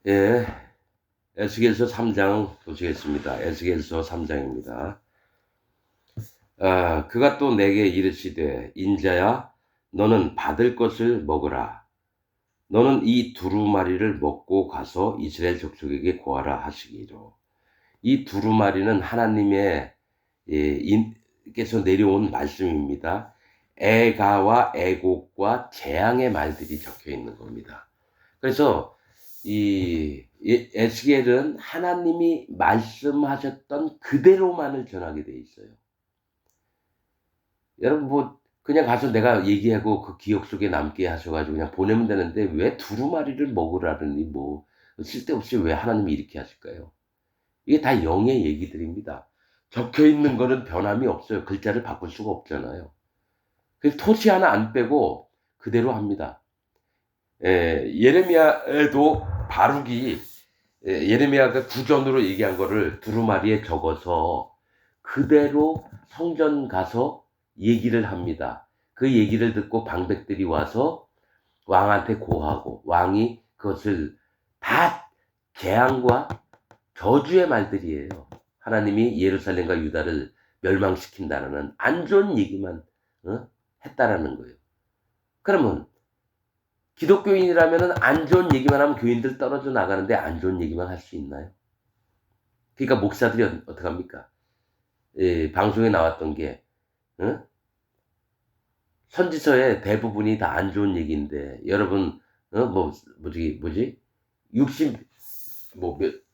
예, 에스겔서 3장 보시겠습니다. 에스겔서 3장입니다. 그가 또 내게 이르시되 인자야 너는 받을 것을 먹으라. 너는 이 두루마리를 먹고 가서 이스라엘 족속에게 고하라 하시기로. 이 두루마리는 하나님의 께서 내려온 말씀입니다. 애가와 애곡과 재앙의 말들이 적혀 있는 겁니다. 그래서 이 에스겔은 하나님이 말씀하셨던 그대로만을 전하게 돼 있어요. 여러분 뭐 그냥 가서 내가 얘기하고 그 기억 속에 남게 하셔가지고 그냥 보내면 되는데 왜 두루마리를 먹으라느니 뭐 쓸데없이 왜 하나님이 이렇게 하실까요? 이게 다 영의 얘기들입니다. 적혀 있는 거는 변함이 없어요. 글자를 바꿀 수가 없잖아요. 그래서 토시 하나 안 빼고 그대로 합니다. 예레미야에도 바룩이 예레미야가 구전으로 얘기한 거를 두루마리에 적어서 그대로 성전 가서 얘기를 합니다. 그 얘기를 듣고 방백들이 와서 왕한테 고하고 왕이 그것을 다 재앙과 저주의 말들이에요. 하나님이 예루살렘과 유다를 멸망시킨다는 안 좋은 얘기만 했다라는 거예요. 그러면 기독교인이라면 안 좋은 얘기만 하면 교인들 떨어져 나가는데 안 좋은 얘기만 할 수 있나요? 그러니까 목사들이 어떡합니까? 방송에 나왔던 게 선지서의 대부분이 다 안 좋은 얘기인데 여러분 뭐지 60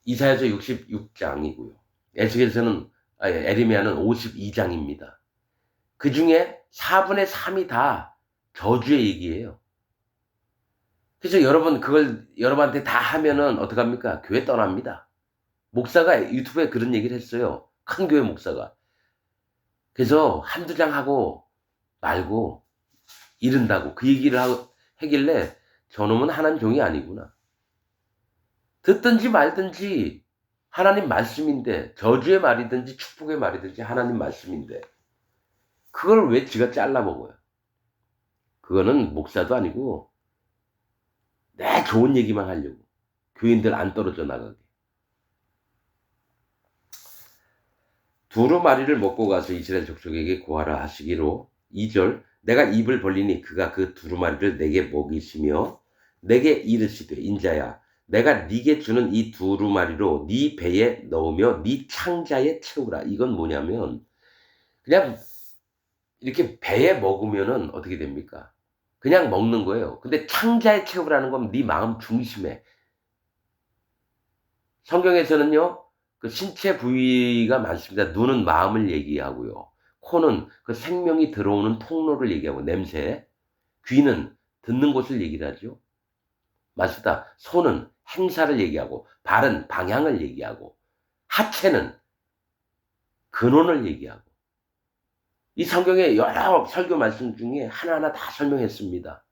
이사야서 66장이고요. 에스겔서는 에레미야는 52장입니다. 그 중에 4분의 3이 다 저주의 얘기예요. 그래서 여러분 그걸 여러분한테 다 하면은 어떡합니까? 교회 떠납니다. 목사가 유튜브에 그런 얘기를 했어요. 큰 교회 목사가. 그래서 한두 장 하고 말고 이른다고 그 얘기를 하길래 저놈은 하나님 종이 아니구나. 듣든지 말든지 하나님 말씀인데 저주의 말이든지 축복의 말이든지 하나님 말씀인데 그걸 왜 지가 잘라 먹어요? 그거는 목사도 아니고 내 좋은 얘기만 하려고 교인들 안 떨어져 나가게. 두루마리를 먹고 가서 이스라엘 족속에게 고하라 하시기로 2절 내가 입을 벌리니 그가 그 두루마리를 내게 먹이시며 내게 이르시되 인자야 내가 네게 주는 이 두루마리로 네 배에 넣으며 네 창자에 채우라. 이건 뭐냐면 그냥 이렇게 배에 먹으면은 어떻게 됩니까? 그냥 먹는 거예요. 근데 창자에 채우라는 건 네 마음 중심에. 성경에서는요, 그 신체 부위가 많습니다. 눈은 마음을 얘기하고요. 코는 그 생명이 들어오는 통로를 얘기하고, 냄새. 귀는 듣는 곳을 얘기를 하죠. 맞습니다. 손은 행사를 얘기하고, 발은 방향을 얘기하고, 하체는 근원을 얘기하고. 이 성경의 여러 설교 말씀 중에 하나하나 다 설명했습니다.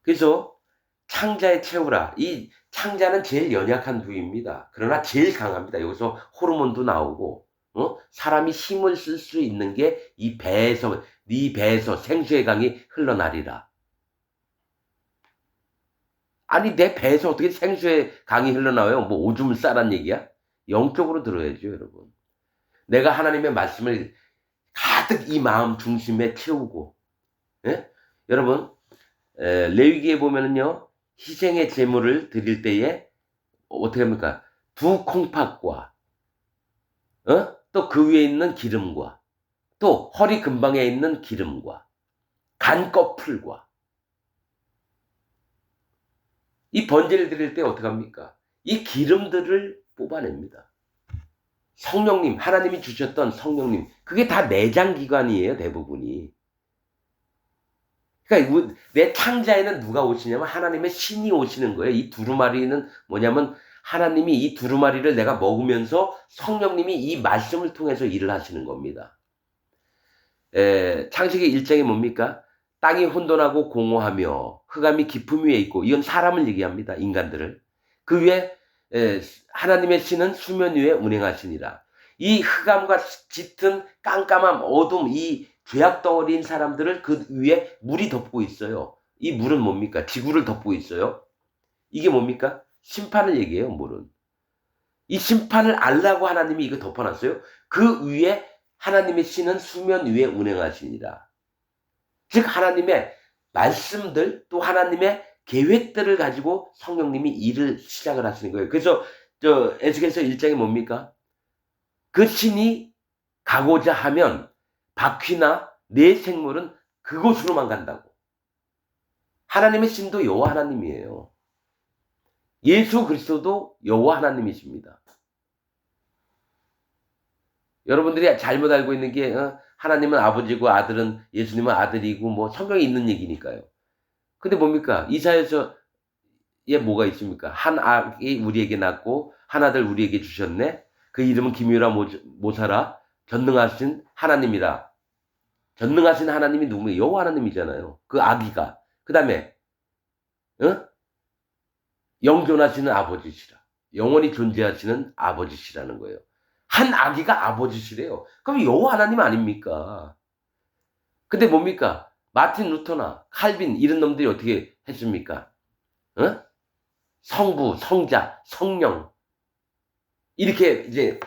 그래서 창자에 채우라. 이 창자는 제일 연약한 부위입니다. 그러나 제일 강합니다. 여기서 호르몬도 나오고, 사람이 힘을 쓸 수 있는 게 이 배에서, 네 배에서 생수의 강이 흘러나리라. 아니, 내 배에서 어떻게 생수의 강이 흘러나와요? 뭐 오줌을 싸란 얘기야? 영적으로 들어야죠, 여러분. 내가 하나님의 말씀을 가득 이 마음 중심에 채우고, 예? 여러분, 레위기에 보면은요, 희생의 제물을 드릴 때에 어떻게 합니까? 두 콩팥과 또 그 위에 있는 기름과 또 허리 근방에 있는 기름과 간꺼풀과 이 번제를 드릴 때 어떻게 합니까? 이 기름들을 뽑아냅니다. 성령님, 하나님이 주셨던 성령님, 그게 다 내장기관이에요, 대부분이. 그러니까 내 창자에는 누가 오시냐면 하나님의 신이 오시는 거예요. 이 두루마리는 뭐냐면 하나님이 이 두루마리를 내가 먹으면서 성령님이 이 말씀을 통해서 일을 하시는 겁니다. 창세기 1장이 뭡니까? 땅이 혼돈하고 공허하며 흑암이 깊음 위에 있고 이건 사람을 얘기합니다. 인간들을. 그 위에 하나님의 신은 수면 위에 운행하시니라. 이 흑암과 짙은 깜깜함, 어둠, 이 죄악 덩어리인 사람들을 그 위에 물이 덮고 있어요. 이 물은 뭡니까? 지구를 덮고 있어요. 이게 뭡니까? 심판을 얘기해요, 물은. 이 심판을 알라고 하나님이 이거 덮어놨어요. 그 위에 하나님의 신은 수면 위에 운행하시니라. 즉 하나님의 말씀들 또 하나님의 계획들을 가지고 성령님이 일을 시작을 하시는 거예요. 그래서 에스겔서 1장이 뭡니까? 그 신이 가고자 하면 바퀴나 내 생물은 그곳으로만 간다고. 하나님의 신도 여호와 하나님이에요. 예수 그리스도도 여호와 하나님이십니다. 여러분들이 잘못 알고 있는 게 하나님은 아버지고 아들은 예수님은 아들이고 뭐 성경에 있는 얘기니까요. 근데 뭡니까? 이사야서에 뭐가 있습니까? 한 아기 우리에게 낳고 한 아들 우리에게 주셨네. 그 이름은 기묘라 모사라 전능하신 하나님이라. 전능하신 하나님이 누구예요? 여호와 하나님이잖아요. 그 아기가. 그다음에 영존하시는 아버지시라. 영원히 존재하시는 아버지시라는 거예요. 한 아기가 아버지시래요. 그럼 여호와 하나님 아닙니까? 근데 뭡니까? 마틴 루터나 칼빈 이런 놈들이 어떻게 했습니까? 성부, 성자, 성령 이렇게 이제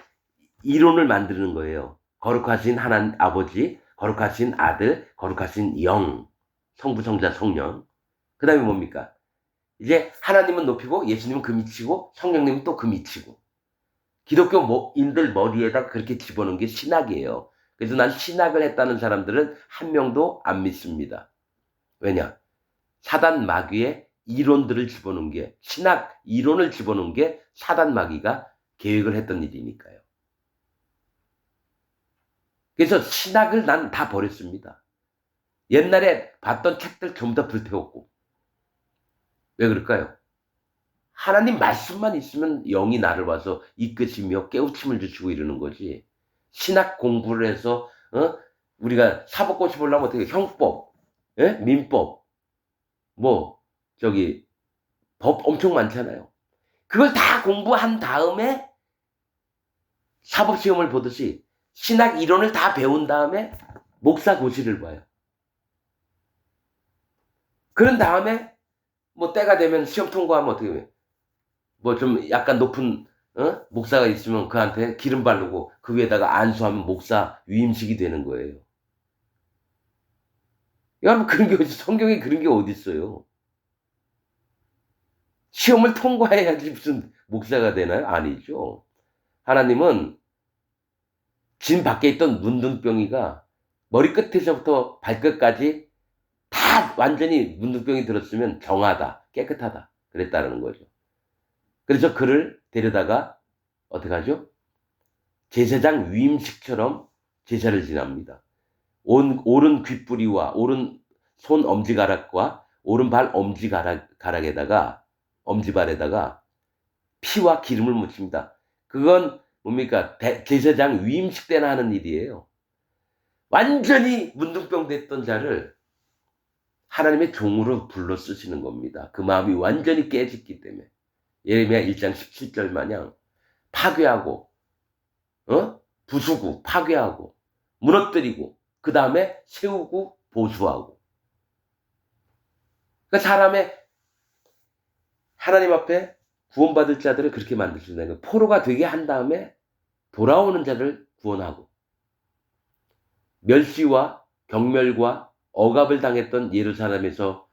이론을 만드는 거예요. 거룩하신 하나님 아버지, 거룩하신 아들, 거룩하신 영, 성부, 성자, 성령. 그 다음에 뭡니까? 이제 하나님은 높이고 예수님은 그 밑이고 성령님은 또 그 밑이고 기독교인들 머리에다 그렇게 집어넣은 게 신학이에요. 그래서 난 신학을 했다는 사람들은 한 명도 안 믿습니다. 왜냐? 사단 마귀의 이론들을 집어넣은 게 신학 이론을 집어넣은 게 사단 마귀가 계획을 했던 일이니까요. 그래서 신학을 난 다 버렸습니다. 옛날에 봤던 책들 전부 다 불태웠고. 왜 그럴까요? 하나님 말씀만 있으면 영이 나를 와서 이끄시며 깨우침을 주시고 이러는 거지. 신학 공부를 해서 우리가 사법고시 보려면 어떻게 형법, 예? 민법, 뭐 법 엄청 많잖아요. 그걸 다 공부한 다음에 사법시험을 보듯이 신학 이론을 다 배운 다음에 목사고시를 봐요. 그런 다음에 뭐 때가 되면 시험 통과하면 어떻게 해요? 뭐 좀 약간 높은 목사가 있으면 그한테 기름 바르고 그 위에다가 안수하면 목사 위임식이 되는 거예요. 여러분 그런 게 성경에 그런 게 어디 있어요? 시험을 통과해야지 무슨 목사가 되나요? 아니죠. 하나님은 진 밖에 있던 문둥병이가 머리끝에서부터 발끝까지 다 완전히 문둥병이 들었으면 정하다, 깨끗하다 그랬다는 거죠. 그래서 그를 데려다가 어떻게 하죠? 제사장 위임식처럼 제사를 지납니다. 오른 귓뿌리와 오른 손 엄지가락과 오른발 엄지발에다가 피와 기름을 묻힙니다. 그건 뭡니까? 제사장 위임식 때나 하는 일이에요. 완전히 문둥병 됐던 자를 하나님의 종으로 불러 쓰시는 겁니다. 그 마음이 완전히 깨졌기 때문에. 예레미야 1장 17절 마냥 파괴하고 부수고 파괴하고 무너뜨리고 그 다음에 세우고 보수하고. 그러니까 사람의 하나님 앞에 구원받을 자들을 그렇게 만드신다는 거예요. 포로가 되게 한 다음에 돌아오는 자를 구원하고 멸시와 경멸과 억압을 당했던 예루살렘에서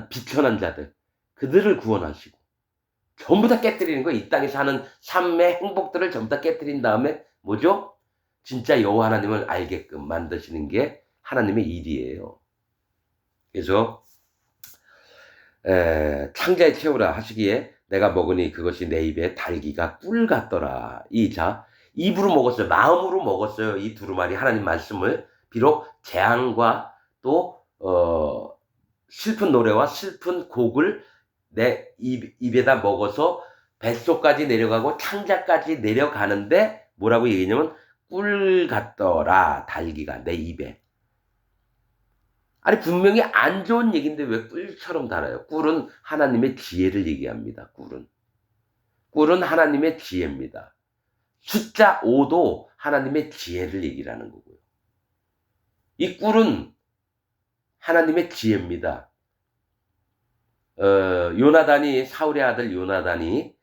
비천한 자들 그들을 구원하시고 전부 다 깨뜨리는 거예요. 이 땅에 사는 삶의 행복들을 전부 다 깨뜨린 다음에 뭐죠? 진짜 여호와 하나님을 알게끔 만드시는 게 하나님의 일이에요. 그래서 창자에 채우라 하시기에 내가 먹으니 그것이 내 입에 달기가 꿀 같더라. 입으로 먹었어요. 마음으로 먹었어요. 이 두루마리 하나님 말씀을. 비록 재앙과 또 슬픈 노래와 슬픈 곡을 내 입에다 먹어서 뱃속까지 내려가고 창자까지 내려가는데 뭐라고 얘기했냐면 꿀 같더라. 달기가 내 입에. 아니 분명히 안 좋은 얘기인데 왜 꿀처럼 달아요? 꿀은 하나님의 지혜를 얘기합니다. 꿀은 하나님의 지혜입니다. 숫자 5도 하나님의 지혜를 얘기를 하는 거고요. 이 꿀은 하나님의 지혜입니다. 요나단이 사울의 아들 요나단이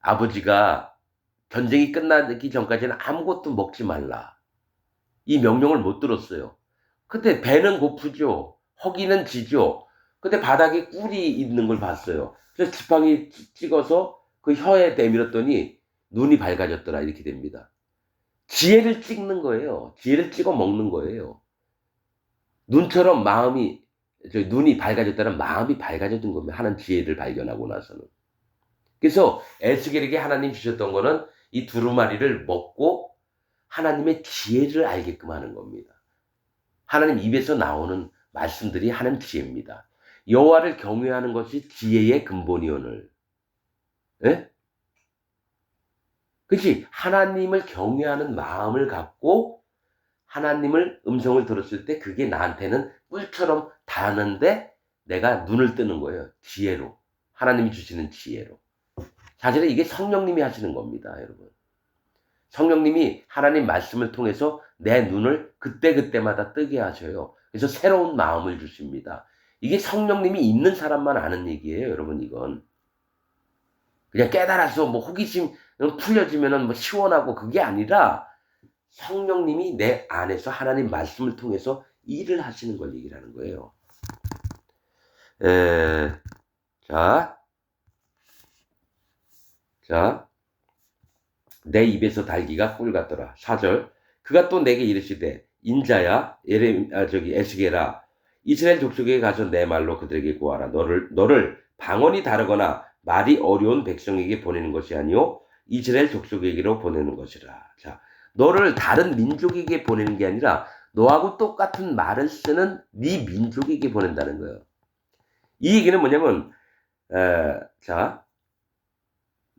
아버지가 전쟁이 끝나기 전까지는 아무것도 먹지 말라. 이 명령을 못 들었어요. 근데 배는 고프죠. 허기는 지죠. 근데 바닥에 꿀이 있는 걸 봤어요. 그래서 지팡이 찍어서 그 혀에 내밀었더니 눈이 밝아졌더라 이렇게 됩니다. 지혜를 찍는 거예요. 지혜를 찍어 먹는 거예요. 눈처럼 눈이 밝아졌다는 마음이 밝아졌던 겁니다. 하는 지혜를 발견하고 나서는. 그래서 에스겔에게 하나님 주셨던 거는 이 두루마리를 먹고 하나님의 지혜를 알게끔 하는 겁니다. 하나님 입에서 나오는 말씀들이 하나님 지혜입니다. 여호와를 경외하는 것이 지혜의 근본이오늘. 예? 그렇지? 하나님을 경외하는 마음을 갖고 하나님을 음성을 들었을 때 그게 나한테는 꿀처럼 닿는데 내가 눈을 뜨는 거예요. 지혜로. 하나님이 주시는 지혜로. 사실은 이게 성령님이 하시는 겁니다, 여러분. 성령님이 하나님 말씀을 통해서 내 눈을 그때그때마다 뜨게 하셔요. 그래서 새로운 마음을 주십니다. 이게 성령님이 있는 사람만 아는 얘기예요, 여러분, 이건. 그냥 깨달아서 뭐 호기심 풀려지면은 뭐 시원하고 그게 아니라 성령님이 내 안에서 하나님 말씀을 통해서 일을 하시는 걸 얘기를 하는 거예요. 자, 내 입에서 달기가 꿀 같더라. 4절. 그가 또 내게 이르시되 인자야 에스겔아 이스라엘 족속에 가서 내 말로 그들에게 고하라. 너를 방언이 다르거나 말이 어려운 백성에게 보내는 것이 아니요 이스라엘 족속에게로 보내는 것이라. 자, 너를 다른 민족에게 보내는 게 아니라 너하고 똑같은 말을 쓰는 네 민족에게 보낸다는 거예요. 이 얘기는 뭐냐면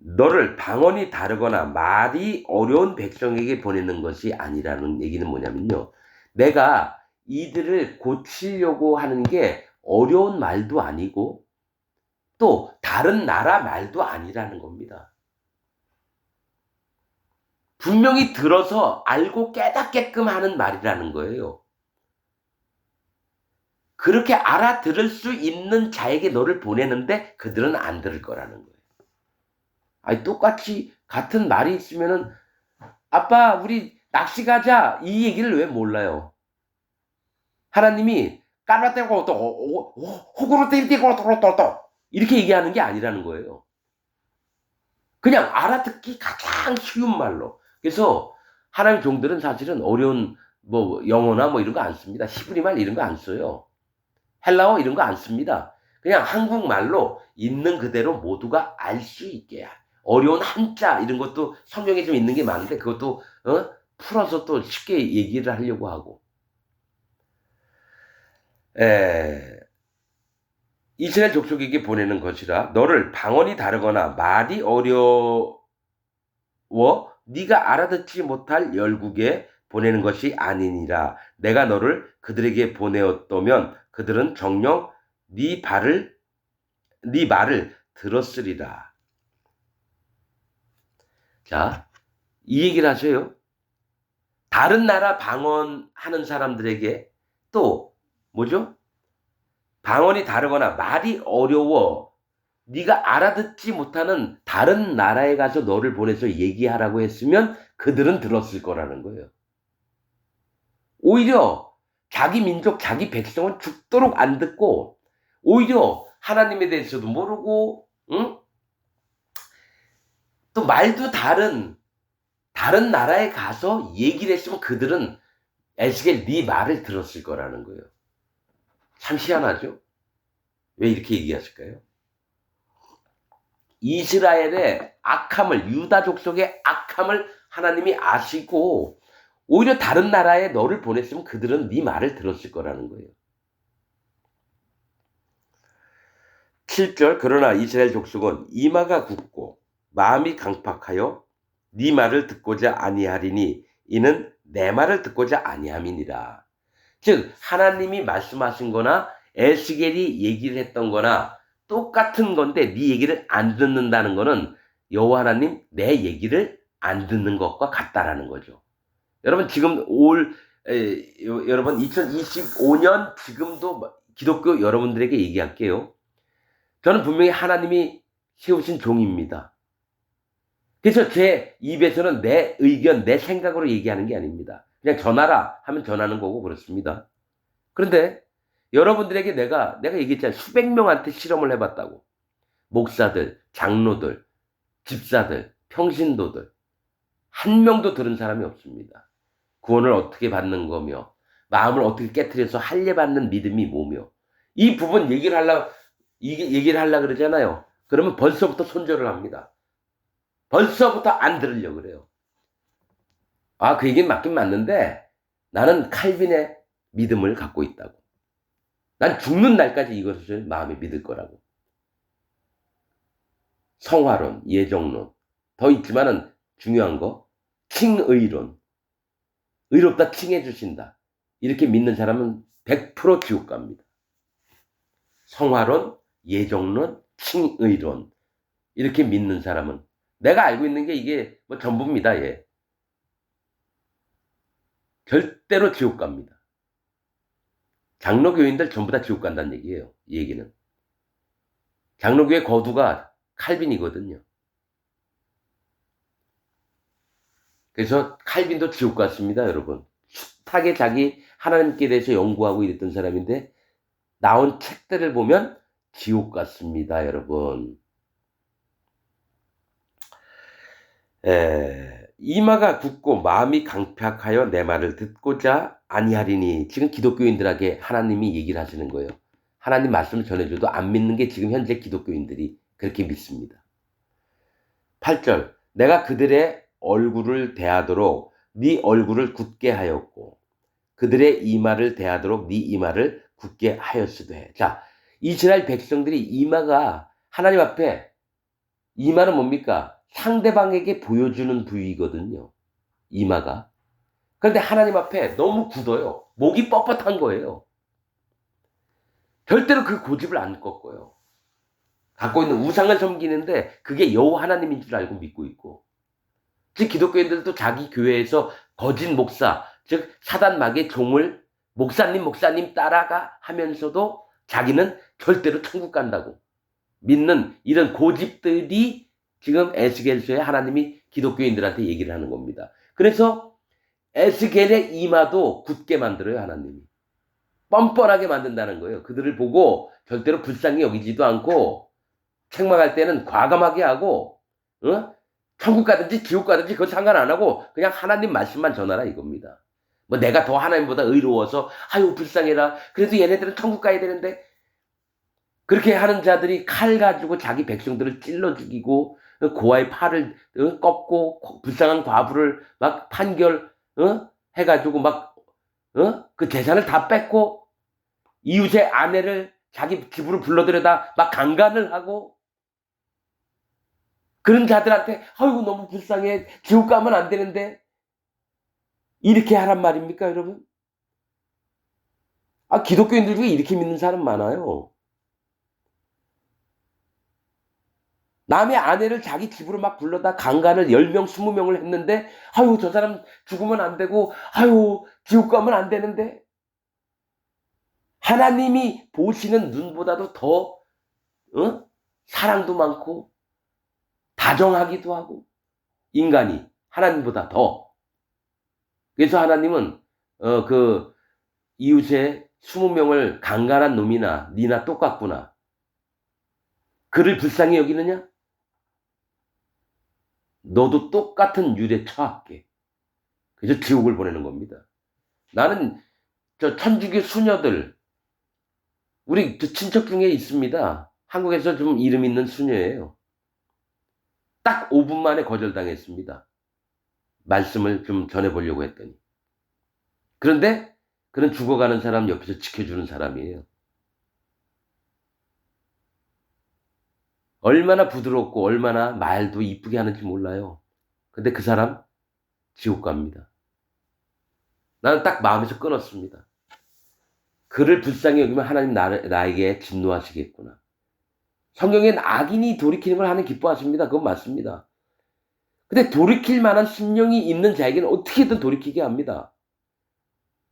너를 방언이 다르거나 말이 어려운 백성에게 보내는 것이 아니라는 얘기는 뭐냐면요. 내가 이들을 고치려고 하는 게 어려운 말도 아니고 또 다른 나라 말도 아니라는 겁니다. 분명히 들어서 알고 깨닫게끔 하는 말이라는 거예요. 그렇게 알아들을 수 있는 자에게 너를 보내는데 그들은 안 들을 거라는 거예요. 아니 똑같이 같은 말이 있으면은 아빠 우리 낚시 가자 이 얘기를 왜 몰라요? 하나님이 까라떼고 또 호구로 떼고 또 이렇게 얘기하는 게 아니라는 거예요. 그냥 알아듣기 가장 쉬운 말로. 그래서 하나님 종들은 사실은 어려운 뭐 영어나 뭐 이런 거 안 씁니다. 히브리말 이런 거 안 써요. 헬라어 이런 거 안 씁니다. 그냥 한국말로 있는 그대로 모두가 알 수 있게 어려운 한자 이런 것도 성경에 좀 있는 게 많은데 그것도 풀어서 또 쉽게 얘기를 하려고 하고 이스라엘 족속에게 보내는 것이라 너를 방언이 다르거나 말이 어려워 네가 알아듣지 못할 열국에 보내는 것이 아니니라. 내가 너를 그들에게 보내었다면 그들은 정녕 네 말을 들었으리라. 자, 이 얘기를 하셔요. 다른 나라 방언하는 사람들에게 또 뭐죠? 방언이 다르거나 말이 어려워 네가 알아듣지 못하는 다른 나라에 가서 너를 보내서 얘기하라고 했으면 그들은 들었을 거라는 거예요. 오히려 자기 민족, 자기 백성은 죽도록 안 듣고 오히려 하나님에 대해서도 모르고 또 말도 다른 나라에 가서 얘기를 했으면 그들은 에스겔 네 말을 들었을 거라는 거예요. 참 희한하죠? 왜 이렇게 얘기하실까요? 이스라엘의 악함을 유다 족속의 악함을 하나님이 아시고 오히려 다른 나라에 너를 보냈으면 그들은 네 말을 들었을 거라는 거예요. 7절 그러나 이스라엘 족속은 이마가 굳고 마음이 강팍하여 네 말을 듣고자 아니하리니 이는 내 말을 듣고자 아니함이니라. 즉 하나님이 말씀하신 거나 에스겔이 얘기를 했던 거나 똑같은 건데 네 얘기를 안 듣는다는 거는 여호와 하나님 내 얘기를 안 듣는 것과 같다라는 거죠. 여러분 지금 여러분 2025년 지금도 기독교 여러분들에게 얘기할게요. 저는 분명히 하나님이 세우신 종입니다. 그래서 제 입에서는 내 의견, 내 생각으로 얘기하는 게 아닙니다. 그냥 전하라 하면 전하는 거고 그렇습니다. 그런데 여러분들에게 내가 얘기했잖아요. 수백 명한테 실험을 해봤다고. 목사들, 장로들, 집사들, 평신도들. 한 명도 들은 사람이 없습니다. 구원을 어떻게 받는 거며, 마음을 어떻게 깨트려서 할례받는 믿음이 뭐며, 이 부분 얘기를 하려고 그러잖아요. 그러면 벌써부터 손절을 합니다. 벌써부터 안 들으려고 그래요. 아, 그 얘기는 맞긴 맞는데 나는 칼빈의 믿음을 갖고 있다고. 난 죽는 날까지 이것을 마음에 믿을 거라고. 성화론, 예정론, 더 있지만은 중요한 거 칭의론. 의롭다 칭해 주신다. 이렇게 믿는 사람은 100% 지옥 갑니다. 성화론, 예정론, 칭의론. 이렇게 믿는 사람은 내가 알고 있는 게 이게 뭐 전부입니다. 예. 절대로 지옥 갑니다. 장로교인들 전부 다 지옥 간다는 얘기예요. 이 얘기는. 장로교의 거두가 칼빈이거든요. 그래서 칼빈도 지옥 갔습니다, 여러분. 숱하게 자기 하나님께 대해서 연구하고 이랬던 사람인데 나온 책들을 보면 지옥 같습니다, 여러분. 이마가 굳고 마음이 강팍하여 내 말을 듣고자 아니하리니. 지금 기독교인들에게 하나님이 얘기를 하시는 거예요. 하나님 말씀을 전해줘도 안 믿는 게 지금 현재 기독교인들이 그렇게 믿습니다. 8절 내가 그들의 얼굴을 대하도록 네 얼굴을 굳게 하였고 그들의 이마를 대하도록 네 이마를 굳게 하였으되. 자, 이스라엘 백성들이 이마가 하나님 앞에, 이마는 뭡니까? 상대방에게 보여주는 부위거든요. 이마가. 그런데 하나님 앞에 너무 굳어요. 목이 뻣뻣한 거예요. 절대로 그 고집을 안 꺾어요. 갖고 있는 우상을 섬기는데 그게 여호와 하나님인 줄 알고 믿고 있고. 즉 기독교인들도 자기 교회에서 거짓 목사, 즉 사단마귀의 종을 목사님 따라가 하면서도 자기는 절대로 천국 간다고 믿는 이런 고집들이 지금 에스겔서에 하나님이 기독교인들한테 얘기를 하는 겁니다. 그래서 에스겔의 이마도 굳게 만들어요, 하나님이. 뻔뻔하게 만든다는 거예요. 그들을 보고 절대로 불쌍히 여기지도 않고 책망할 때는 과감하게 하고, 천국 가든지 지옥 가든지 그거 상관 안 하고 그냥 하나님 말씀만 전하라 이겁니다. 뭐 내가 더 하나님보다 의로워서 아유 불쌍해라. 그래도 얘네들은 천국 가야 되는데. 그렇게 하는 자들이 칼 가지고 자기 백성들을 찔러 죽이고 고아의 팔을 꺾고 불쌍한 과부를 막 판결 해가지고 막 그 재산을 다 뺏고 이웃의 아내를 자기 집으로 불러들여다 막 강간을 하고 그런 자들한테 아이고 너무 불쌍해 지옥 가면 안 되는데 이렇게 하란 말입니까 여러분? 아 기독교인들 중에 이렇게 믿는 사람 많아요. 남의 아내를 자기 집으로 막 불러다 강간을 10명, 20명을 했는데 아유 저 사람 죽으면 안 되고 아유 지옥 가면 안 되는데 하나님이 보시는 눈보다도 더 사랑도 많고 다정하기도 하고 인간이 하나님보다 더. 그래서 하나님은 그 이웃의 20명을 강간한 놈이나 니나 똑같구나. 그를 불쌍히 여기느냐? 너도 똑같은 율에 처할게. 그래서 지옥을 보내는 겁니다. 나는 저 천주교 수녀들 우리 친척 중에 있습니다. 한국에서 좀 이름 있는 수녀예요. 딱 5분 만에 거절당했습니다. 말씀을 좀 전해보려고 했더니. 그런데 그는 죽어가는 사람 옆에서 지켜주는 사람이에요. 얼마나 부드럽고 얼마나 말도 이쁘게 하는지 몰라요. 근데 그 사람 지옥 갑니다. 나는 딱 마음에서 끊었습니다. 그를 불쌍히 여기면 하나님 나에게 진노하시겠구나. 성경엔 악인이 돌이키는 걸 하나님 기뻐하십니다. 그건 맞습니다. 근데 돌이킬 만한 심령이 있는 자에게는 어떻게든 돌이키게 합니다.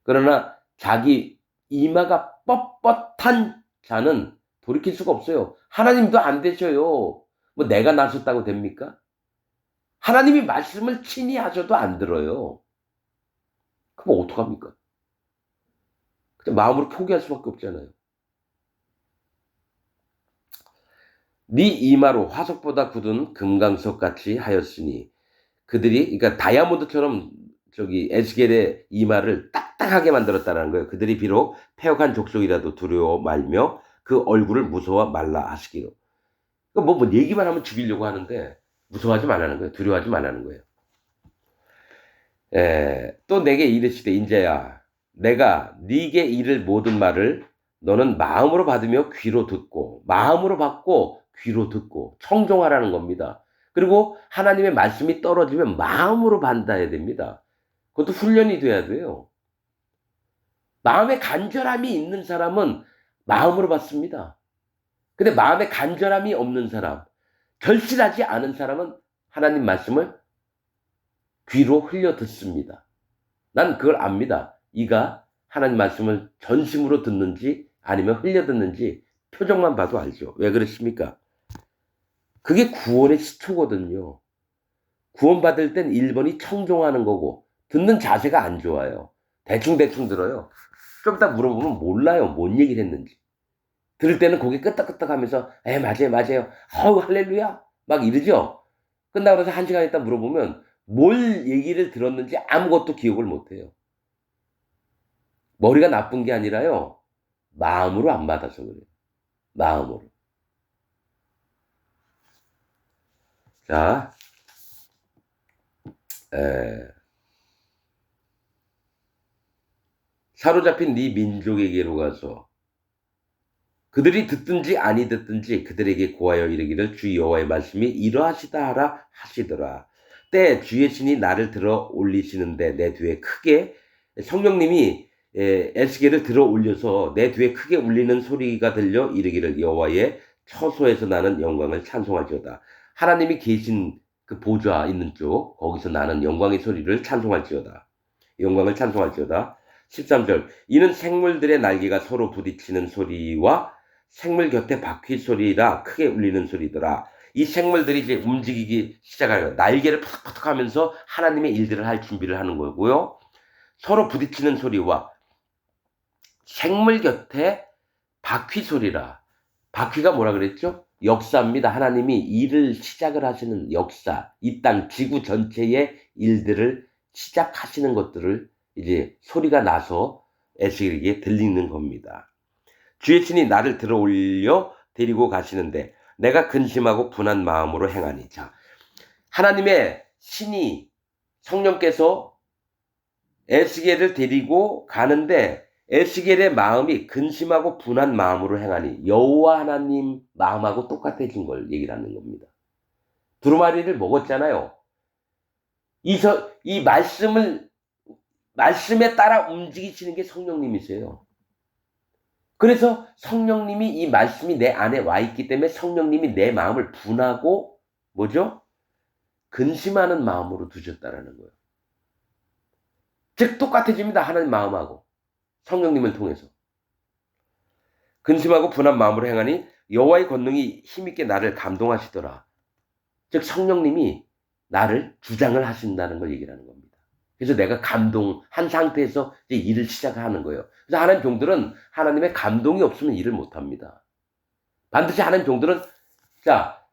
그러나 자기 이마가 뻣뻣한 자는 돌이킬 수가 없어요. 하나님도 안 되셔요. 뭐 내가 나섰다고 됩니까? 하나님이 말씀을 친히 하셔도 안 들어요. 그럼 어떡합니까? 그냥 마음으로 포기할 수밖에 없잖아요. 네 이마로 화석보다 굳은 금강석 같이 하였으니 그들이 그러니까 다이아몬드처럼 에스겔의 이마를 딱딱하게 만들었다는 거예요. 그들이 비록 패역한 족속이라도 두려워 말며 그 얼굴을 무서워 말라 하시기로. 그러니까 뭐 얘기만 하면 죽이려고 하는데 무서워하지 말라는 거예요. 두려워하지 말라는 거예요. 또 내게 이르시되 인자야 내가 네게 이를 모든 말을 너는 마음으로 받으며 귀로 듣고 마음으로 받고 귀로 듣고 청종하라는 겁니다. 그리고 하나님의 말씀이 떨어지면 마음으로 받아야 됩니다. 그것도 훈련이 돼야 돼요. 마음에 간절함이 있는 사람은 마음으로 받습니다. 근데 마음에 간절함이 없는 사람, 절실하지 않은 사람은 하나님 말씀을 귀로 흘려 듣습니다. 난 그걸 압니다. 이가 하나님 말씀을 전심으로 듣는지 아니면 흘려 듣는지 표정만 봐도 알죠. 왜 그렇습니까? 그게 구원의 시초거든요. 구원받을 땐 1번이 청종하는 거고 듣는 자세가 안 좋아요. 대충대충 들어요. 좀 이따 물어보면 몰라요. 뭔 얘기를 했는지. 들을 때는 고개 끄덕끄덕 하면서 맞아요 맞아요. 할렐루야 막 이러죠. 끝나고 나서 1시간 있다 물어보면 뭘 얘기를 들었는지 아무것도 기억을 못해요. 머리가 나쁜 게 아니라요. 마음으로 안 받아서 그래요. 마음으로. 자, 사로잡힌 네 민족에게로 가서 그들이 듣든지 아니 듣든지 그들에게 고하여 이르기를 주 여호와의 말씀이 이러하시다 하라 하시더라. 때 주의 신이 나를 들어 올리시는데 내 뒤에 크게 성령님이 에스겔을 들어 올려서 내 뒤에 크게 울리는 소리가 들려 이르기를 여호와의 처소에서 나는 영광을 찬송할지어다. 하나님이 계신 그 보좌 있는 쪽 거기서 나는 영광의 소리를 찬송할지어다. 영광을 찬송할지어다. 13절 이는 생물들의 날개가 서로 부딪히는 소리와 생물 곁에 바퀴 소리라 크게 울리는 소리더라. 이 생물들이 이제 움직이기 시작하는 날개를 푸덕푸덕 하면서 하나님의 일들을 할 준비를 하는 거고요. 서로 부딪히는 소리와 생물 곁에 바퀴 소리라. 바퀴가 뭐라 그랬죠? 역사입니다. 하나님이 일을 시작을 하시는 역사, 이 땅 지구 전체의 일들을 시작하시는 것들을 이제 소리가 나서 에스겔에게 들리는 겁니다. 주의 신이 나를 들어 올려 데리고 가시는데 내가 근심하고 분한 마음으로 행하니. 자, 하나님의 신이 성령께서 에스겔을 데리고 가는데 에스겔의 마음이 근심하고 분한 마음으로 행하니 여호와 하나님 마음하고 똑같아진 걸 얘기를 하는 겁니다. 두루마리를 먹었잖아요. 이 말씀에 따라 움직이시는 게 성령님이세요. 그래서 성령님이 이 말씀이 내 안에 와 있기 때문에 성령님이 내 마음을 분하고 뭐죠? 근심하는 마음으로 두셨다라는 거예요. 즉 똑같아집니다. 하나님 마음하고 성령님을 통해서. 근심하고 분한 마음으로 행하니 여호와의 권능이 힘있게 나를 감동하시더라. 즉 성령님이 나를 주장을 하신다는 걸 얘기를 하는 겁니다. 그래서 내가 감동한 상태에서 이제 일을 시작하는 거예요. 그래서 하나님 종들은 하나님의 감동이 없으면 일을 못합니다. 반드시 하나님 종들은 자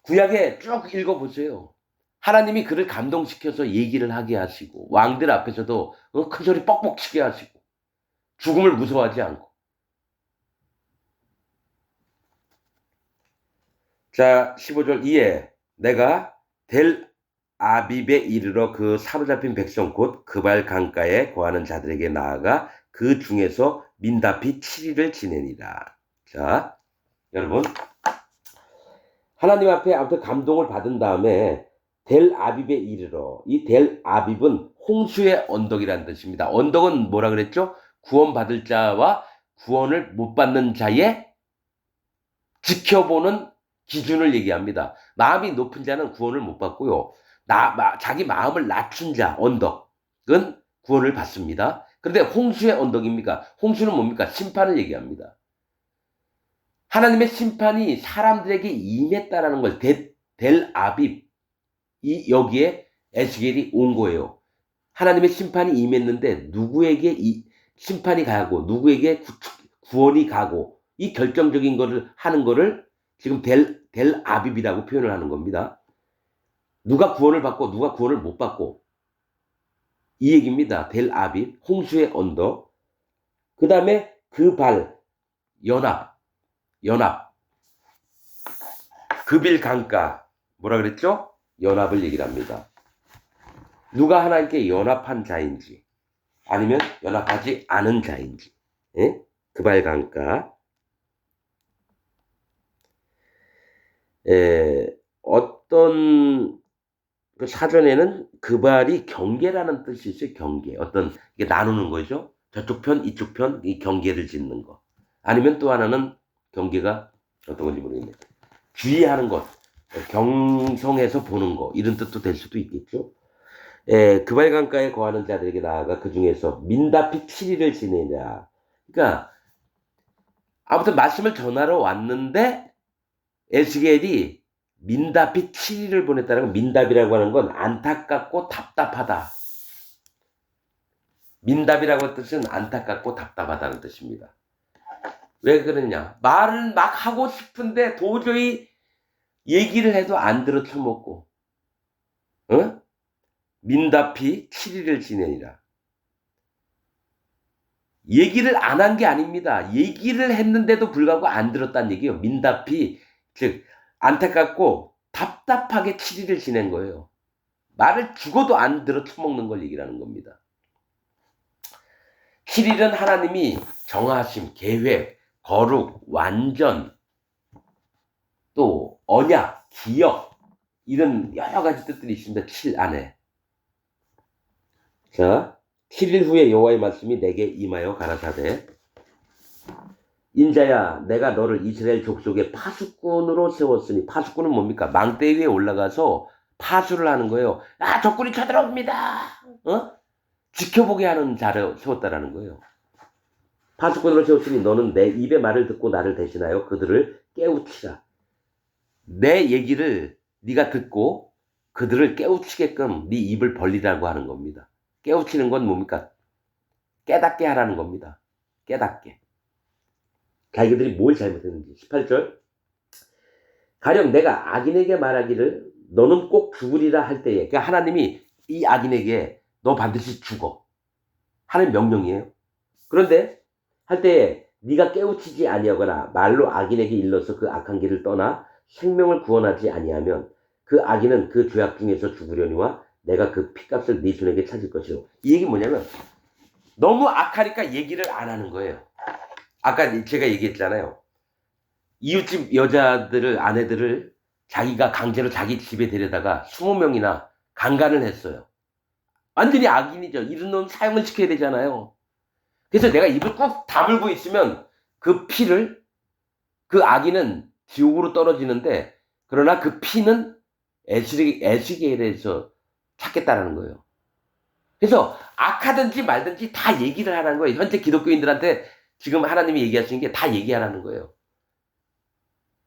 구약에 쭉 읽어보세요. 하나님이 그를 감동시켜서 얘기를 하게 하시고 왕들 앞에서도 큰 소리 뻑뻑 치게 하시고 죽음을 무서워하지 않고. 자 15절 이에 내가 델 아빕에 이르러 그 사로잡힌 백성 곧 그발 강가에 거하는 자들에게 나아가 그 중에서 민다피 7일을 지내니라. 자 여러분 하나님 앞에 아무튼 감동을 받은 다음에 델 아빕에 이르러. 이 델 아빕은 홍수의 언덕이라는 뜻입니다. 언덕은 뭐라 그랬죠? 구원받을 자와 구원을 못 받는 자의 지켜보는 기준을 얘기합니다. 마음이 높은 자는 구원을 못 받고요. 자기 마음을 낮춘 자, 언덕은 구원을 받습니다. 그런데 홍수의 언덕입니까? 홍수는 뭡니까? 심판을 얘기합니다. 하나님의 심판이 사람들에게 임했다라는 걸 델 아빕 여기에 에스겔이 온 거예요. 하나님의 심판이 임했는데 누구에게 이 심판이 가고 누구에게 구원이 가고 이 결정적인 거를 하는 거를 지금 델 아빕이라고 표현을 하는 겁니다. 누가 구원을 받고 누가 구원을 못 받고 이 얘기입니다. 델 아빕 홍수의 언덕. 그다음에 그발 연합 그빌 강가 뭐라 그랬죠? 연합을 얘기를 합니다. 누가 하나님께 연합한 자인지 아니면 연합하지 않은 자인지. 예? 그발 강가. 어떤 그 사전에는 그발이 경계라는 뜻이 있어요. 경계. 어떤 이게 나누는 거죠. 저쪽 편, 이쪽 편, 이 경계를 짓는 거. 아니면 또 하나는 경계가 어떤 건지 모르겠네요. 주의하는 것, 경성에서 보는 거 이런 뜻도 될 수도 있겠죠. 그발 강가에 거하는 자들에게 나아가 그 중에서 민다피 7일을 지내냐. 그러니까 아무튼 말씀을 전하러 왔는데 에스겔이 민답이 7일을 보냈다는 건 민답이라고 하는 건 안타깝고 답답하다. 민답이라고 뜻은 안타깝고 답답하다는 뜻입니다. 왜 그러냐? 말은 막 하고 싶은데 도저히 얘기를 해도 안 들어 처먹고 민답이 7일을 지내니라. 얘기를 안 한 게 아닙니다. 얘기를 했는데도 불구하고 안 들었다는 얘기예요. 민답이 즉 안타깝고 답답하게 7일을 지낸 거예요. 말을 죽어도 안 들어 처먹는 걸 얘기하는 겁니다. 7일은 하나님이 정하심, 계획, 거룩, 완전, 또 언약, 기억 이런 여러 가지 뜻들이 있습니다. 7 안에. 자, 7일 후에 여호와의 말씀이 내게 임하여 가라사대 인자야 내가 너를 이스라엘 족속의 파수꾼으로 세웠으니 파수꾼은 뭡니까? 망대 위에 올라가서 파수를 하는 거예요. 아 적군이 쳐들어옵니다. 지켜보게 하는 자를 세웠다라는 거예요. 파수꾼으로 세웠으니 너는 내 입의 말을 듣고 나를 대신하여 그들을 깨우치라. 내 얘기를 네가 듣고 그들을 깨우치게끔 네 입을 벌리라고 하는 겁니다. 깨우치는 건 뭡니까? 깨닫게 하라는 겁니다. 깨닫게. 자기들이 뭘 잘못했는지. 18절 가령 내가 악인에게 말하기를 너는 꼭 죽으리라 할 때에 그러니까 하나님이 이 악인에게 너 반드시 죽어 하는 명령이에요. 그런데 할 때에 네가 깨우치지 아니하거나 말로 악인에게 일러서 그 악한 길을 떠나 생명을 구원하지 아니하면 그 악인은 그 죄악 중에서 죽으려니와 내가 그 피값을 네 손에게 찾을 것이요. 이 얘기 뭐냐면 너무 악하니까 얘기를 안 하는 거예요. 아까 제가 얘기했잖아요. 이웃집 여자들을 아내들을 자기가 강제로 자기 집에 데려다가 20명이나 강간을 했어요. 완전히 악인이죠. 이런 놈 사형을 시켜야 되잖아요. 그래서 내가 입을 꾹 다물고 있으면 그 피를 그 악인은 지옥으로 떨어지는데 그러나 그 피는 에스겔에서 찾겠다라는 거예요. 그래서 악하든지 말든지 다 얘기를 하라는 거예요. 현재 기독교인들한테 지금 하나님이 얘기하시는 게 다 얘기하라는 거예요.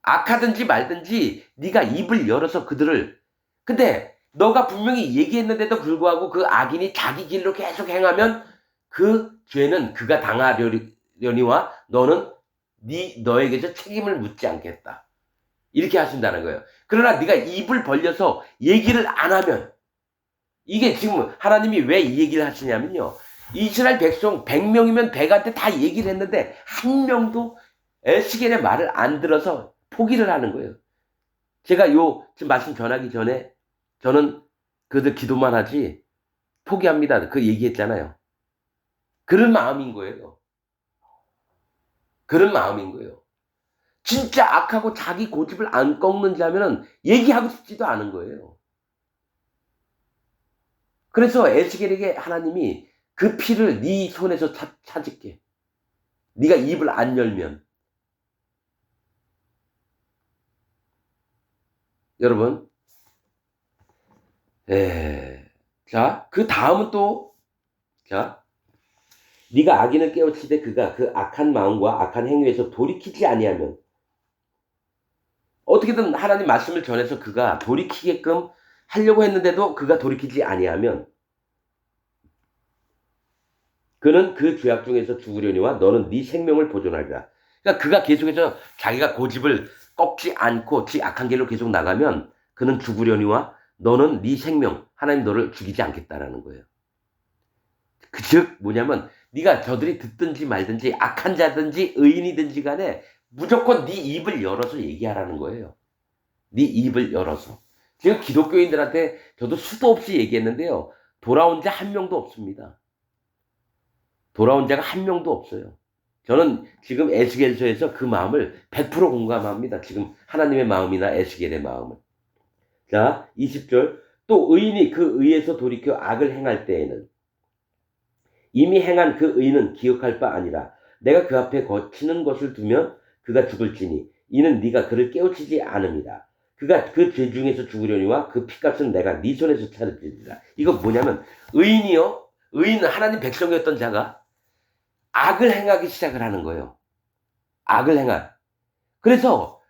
악하든지 말든지 네가 입을 열어서 그들을 근데 너가 분명히 얘기했는데도 불구하고 그 악인이 자기 길로 계속 행하면 그 죄는 그가 당하려니와 너는 너에게서 책임을 묻지 않겠다. 이렇게 하신다는 거예요. 그러나 네가 입을 벌려서 얘기를 안 하면 이게 지금 하나님이 왜 이 얘기를 하시냐면요. 이스라엘 백성 100명이면 100한테 다 얘기를 했는데 한 명도 에스겔의 말을 안 들어서 포기를 하는 거예요. 제가 지금 말씀 전하기 전에 저는 그들 기도만 하지 포기합니다. 그 얘기했잖아요. 그런 마음인 거예요. 그런 마음인 거예요. 진짜 악하고 자기 고집을 안 꺾는 자면은 얘기하고 싶지도 않은 거예요. 그래서 에스겔에게 하나님이 그 피를 네 손에서 찾을게. 네가 입을 안 열면. 여러분, 자, 그 다음은 또, 자, 네가 악인을 깨우치되 그가 그 악한 마음과 악한 행위에서 돌이키지 아니하면 어떻게든 하나님 말씀을 전해서 그가 돌이키게끔 하려고 했는데도 그가 돌이키지 아니하면 그는 그 죄악 중에서 죽으려니와 너는 네 생명을 보존하리라. 그러니까 그가 계속해서 자기가 고집을 꺾지 않고 지 악한 길로 계속 나가면 그는 죽으려니와 너는 네 생명, 하나님 너를 죽이지 않겠다라는 거예요. 즉 뭐냐면 네가 저들이 듣든지 말든지 악한 자든지 의인이든지 간에 무조건 네 입을 열어서 얘기하라는 거예요. 네 입을 열어서. 지금 기독교인들한테 저도 수도 없이 얘기했는데요. 돌아온 자 한 명도 없습니다. 돌아온 자가 한 명도 없어요. 저는 지금 에스겔서에서 그 마음을 100% 공감합니다. 지금 하나님의 마음이나 에스겔의 마음을. 자, 20절. 또 의인이 그 의에서 돌이켜 악을 행할 때에는 이미 행한 그 의는 기억할 바 아니라 내가 그 앞에 거치는 것을 두면 그가 죽을지니 이는 네가 그를 깨우치지 않음이라. 그가 그 죄 중에서 죽으려니와 그 피값은 내가 네 손에서 찾을지니라. 이거 뭐냐면 의인이요. 의인은 하나님 백성이었던 자가 악을 행하기 시작을 하는 거예요. 악을 행한. 그래서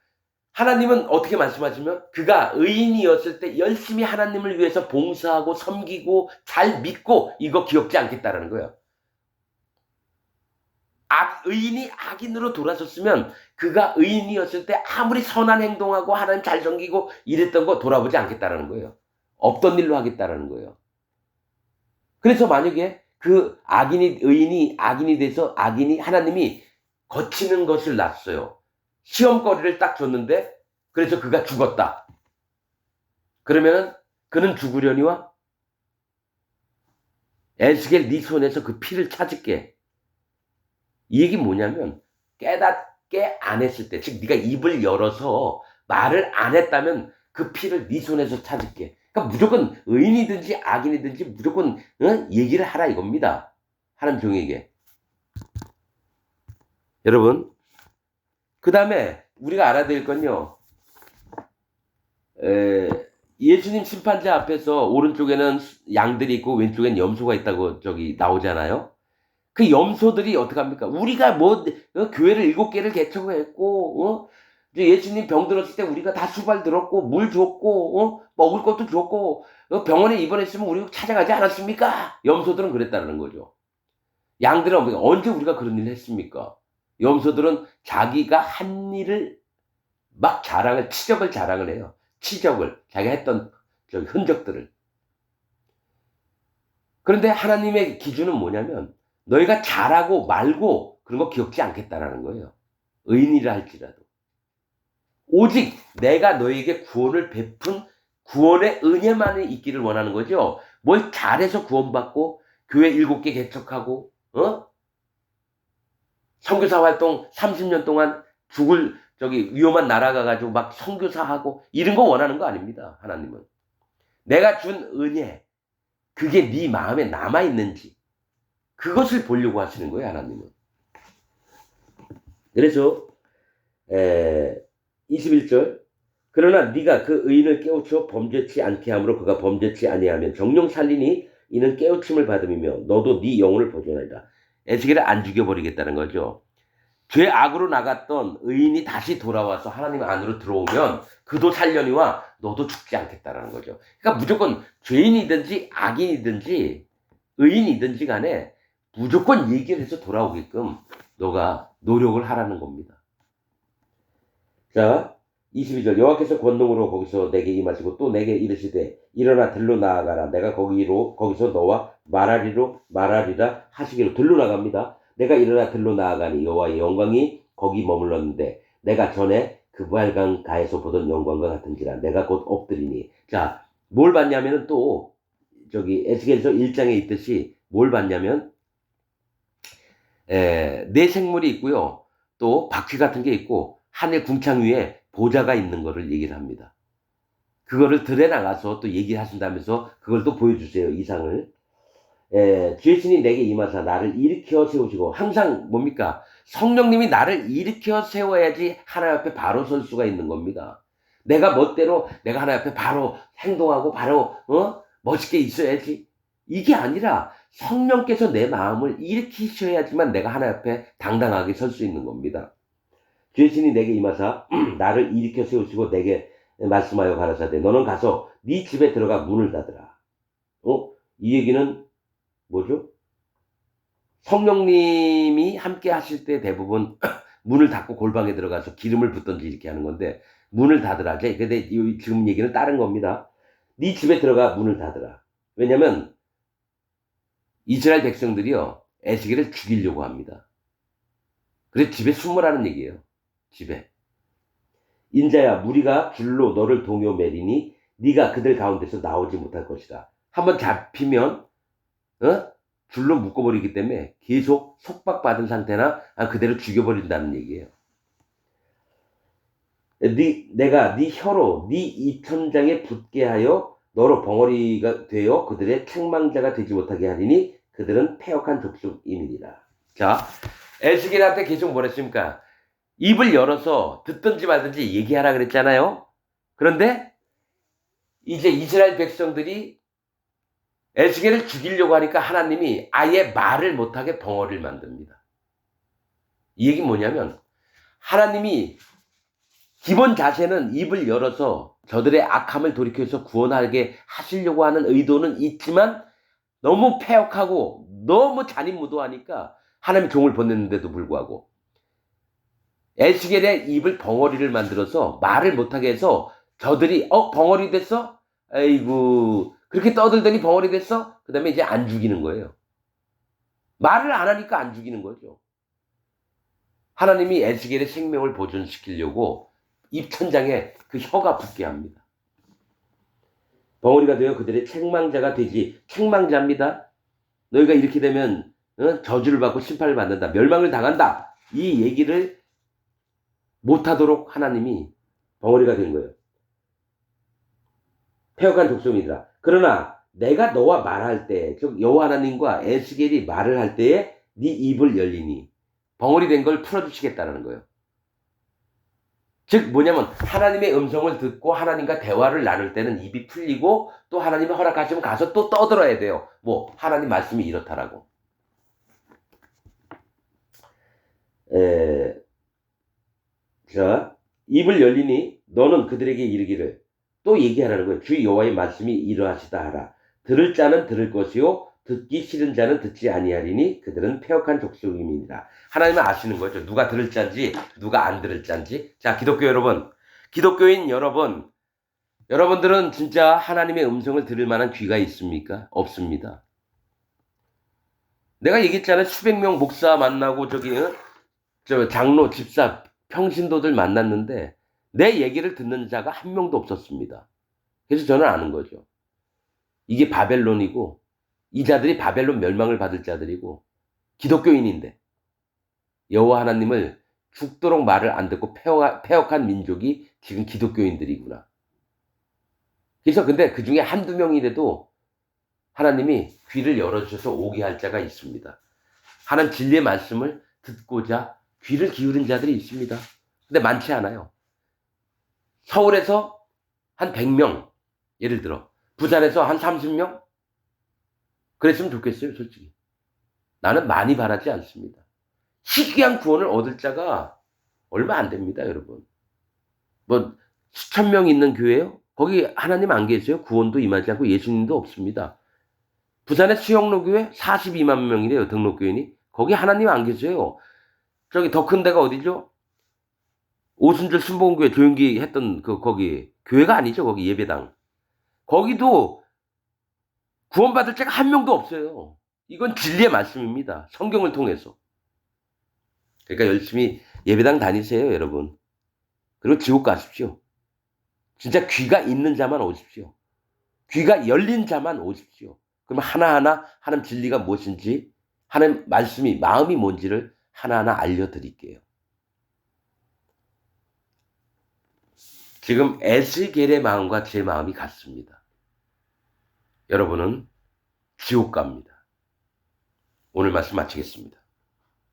하나님은 어떻게 말씀하시면 그가 의인이었을 때 열심히 하나님을 위해서 봉사하고 섬기고 잘 믿고 이거 기억지 않겠다라는 거예요. 의인이 악인으로 돌아섰으면 그가 의인이었을 때 아무리 선한 행동하고 하나님 잘 섬기고 이랬던 거 돌아보지 않겠다라는 거예요. 없던 일로 하겠다라는 거예요. 그래서 만약에 그 의인이 악인이 돼서 악인이 하나님이 거치는 것을 놨어요. 시험거리를 딱 줬는데 그래서 그가 죽었다. 그러면은 그는 죽으려니와 에스겔 네 손에서 그 피를 찾을게. 이 얘기 뭐냐면 깨닫게 안 했을 때, 즉 네가 입을 열어서 말을 안 했다면 그 피를 네 손에서 찾을게. 그러니까 무조건 의인이든지 악인이든지 무조건 얘기를 하라 이겁니다. 하나님 종에게. 여러분, 그 다음에 우리가 알아야 될 건요. 예수님 심판자 앞에서 오른쪽에는 양들이 있고 왼쪽엔 염소가 있다고 저기 나오잖아요. 그 염소들이 어떡합니까? 우리가 교회를 7개를 개척했고, 예수님 병 들었을 때 우리가 다 수발 들었고, 물 줬고, 먹을 것도 줬고, 병원에 입원했으면 우리 찾아가지 않았습니까? 염소들은 그랬다는 거죠. 양들은 언제 우리가 그런 일을 했습니까? 염소들은 자기가 한 일을 막 치적을 자랑을 해요. 치적을, 자기가 했던 흔적들을. 그런데 하나님의 기준은 뭐냐면, 너희가 잘하고 말고 그런 거 기억지 않겠다라는 거예요. 의인이라 할지라도. 오직 내가 너희에게 구원을 베푼 구원의 은혜만이 있기를 원하는 거죠. 뭘 잘해서 구원받고 교회 7개 개척하고 선교사 활동 30년 동안 위험한 나라 가가지고 막 선교사하고 이런 거 원하는 거 아닙니다. 하나님은. 내가 준 은혜 그게 네 마음에 남아있는지 그것을 보려고 하시는 거예요. 하나님은. 그래서 21절 그러나 네가 그 의인을 깨우쳐 범죄치 않게 함으로 그가 범죄치 아니하면 정령 살리니 이는 깨우침을 받음이며 너도 네 영혼을 보존하리라. 에스겔을 안 죽여버리겠다는 거죠. 죄 악으로 나갔던 의인이 다시 돌아와서 하나님 안으로 들어오면 그도 살려니와 너도 죽지 않겠다라는 거죠. 그러니까 무조건 죄인이든지 악인이든지 의인이든지 간에 무조건 얘기를 해서 돌아오게끔 너가 노력을 하라는 겁니다. 자, 22절 여호와께서 권능으로 거기서 내게 임하시고 또 내게 이르시되 일어나 들로 나아가라. 내가 거기서 너와 말하리라 하시기로. 들로 나갑니다. 내가 일어나 들로 나아가니 여호와의 영광이 거기 머물렀는데 내가 전에 그 부활강 가에서 보던 영광과 같은지라. 내가 곧 엎드리니. 자, 뭘 봤냐면은 또 에스겔서 1장에 있듯이 뭘 봤냐면 네 생물이 있고요. 또 바퀴 같은 게 있고 하늘 궁창 위에 보좌가 있는 거를 얘기를 합니다. 그거를 들에 나가서 또 얘기하신다면서 그걸 또 보여주세요. 이상을. 주의 신이 내게 임하사 나를 일으켜 세우시고 항상 뭡니까? 성령님이 나를 일으켜 세워야지 하나님 앞에 바로 설 수가 있는 겁니다. 내가 멋대로 내가 하나님 앞에 바로 행동하고 바로 멋있게 있어야지. 이게 아니라 성령께서 내 마음을 일으키셔야지만 내가 하나님 앞에 당당하게 설 수 있는 겁니다. 주의 신이 내게 임하사 나를 일으켜 세우시고 내게 말씀하여 가라사대 너는 가서 네 집에 들어가 문을 닫으라. 이 얘기는 뭐죠? 성령님이 함께 하실 때 대부분 문을 닫고 골방에 들어가서 기름을 붓든지 이렇게 하는 건데 문을 닫으라. 근데 지금 얘기는 다른 겁니다. 네 집에 들어가 문을 닫으라. 왜냐면 이스라엘 백성들이요 에스겔을 죽이려고 합니다. 그래서 집에 숨으라는 얘기예요. 집에. 인자야 무리가 줄로 너를 동요 매리니 네가 그들 가운데서 나오지 못할 것이다. 한번 잡히면 줄로 묶어버리기 때문에 계속 속박받은 상태나 그대로 죽여버린다는 얘기예요. 내가 네 혀로 네 입천장에 붙게 하여 너로 벙어리가 되어 그들의 책망자가 되지 못하게 하리니 그들은 패역한 족속임이니라. 자, 에스겔한테 계속 뭐랬습니까? 입을 열어서 듣든지 말든지 얘기하라 그랬잖아요. 그런데 이제 이스라엘 백성들이 에스겔을 죽이려고 하니까 하나님이 아예 말을 못하게 벙어리를 만듭니다. 이 얘기는 뭐냐면 하나님이 기본 자세는 입을 열어서 저들의 악함을 돌이켜서 구원하게 하시려고 하는 의도는 있지만 너무 패역하고 너무 잔인무도하니까 하나님이 종을 보냈는데도 불구하고 에스겔의 입을 벙어리를 만들어서 말을 못하게 해서 저들이 벙어리 됐어? 아이고 그렇게 떠들더니 벙어리 됐어? 그 다음에 이제 안 죽이는 거예요. 말을 안 하니까 안 죽이는 거죠. 하나님이 에스겔의 생명을 보존시키려고 입천장에 그 혀가 붙게 합니다. 벙어리가 되어 그들의 책망자가 되지. 책망자입니다. 너희가 이렇게 되면 저주를 받고 심판을 받는다. 멸망을 당한다. 이 얘기를 못하도록 하나님이 벙어리가 된 거예요. 패역한 족속이니라. 그러나 내가 너와 말할 때, 즉 여호와 하나님과 에스겔이 말을 할 때에 네 입을 열리니 벙어리 된 걸 풀어주시겠다는 거예요. 즉 뭐냐면 하나님의 음성을 듣고 하나님과 대화를 나눌 때는 입이 풀리고 또 하나님이 허락하시면 가서 또 떠들어야 돼요. 뭐 하나님 말씀이 이렇다라고. 자, 입을 열리니 너는 그들에게 이르기를 또 얘기하라는 거예요. 주 여호와의 말씀이 이러하시다 하라. 들을 자는 들을 것이요 듣기 싫은 자는 듣지 아니하리니 그들은 패역한 족속임이니라. 하나님은 아시는 거죠. 누가 들을 자인지 누가 안 들을 자인지. 자, 기독교 여러분, 기독교인 여러분, 여러분들은 진짜 하나님의 음성을 들을 만한 귀가 있습니까? 없습니다. 내가 얘기했잖아요. 수백 명 목사 만나고 저 장로, 집사, 평신도들 만났는데 내 얘기를 듣는 자가 한 명도 없었습니다. 그래서 저는 아는 거죠. 이게 바벨론이고 이 자들이 바벨론 멸망을 받을 자들이고 기독교인인데 여호와 하나님을 죽도록 말을 안 듣고 패역한 민족이 지금 기독교인들이구나. 그래서 근데 그 중에 한두 명이라도 하나님이 귀를 열어주셔서 오게 할 자가 있습니다. 하나님 진리의 말씀을 듣고자 귀를 기울인 자들이 있습니다. 근데 많지 않아요. 서울에서 한 100명, 예를 들어 부산에서 한 30명? 그랬으면 좋겠어요, 솔직히. 나는 많이 바라지 않습니다. 희귀한 구원을 얻을 자가 얼마 안 됩니다, 여러분. 뭐 수천 명 있는 교회요? 거기 하나님 안 계세요? 구원도 임하지 않고 예수님도 없습니다. 부산의 수영로 교회 42만 명이래요, 등록교인이. 거기 하나님 안 계세요. 저기 더 큰 데가 어디죠? 오순절 순복음교회 조용기 했던 거기 교회가 아니죠, 거기 예배당. 거기도 구원받을 자가 한 명도 없어요. 이건 진리의 말씀입니다. 성경을 통해서. 그러니까 열심히 예배당 다니세요, 여러분. 그리고 지옥 가십시오. 진짜 귀가 있는 자만 오십시오. 귀가 열린 자만 오십시오. 그러면 하나하나 하나님 진리가 무엇인지, 하나님 말씀이, 마음이 뭔지를 하나하나 알려드릴게요. 지금 에스겔의 마음과 제 마음이 같습니다. 여러분은 지옥 갑니다. 오늘 말씀 마치겠습니다.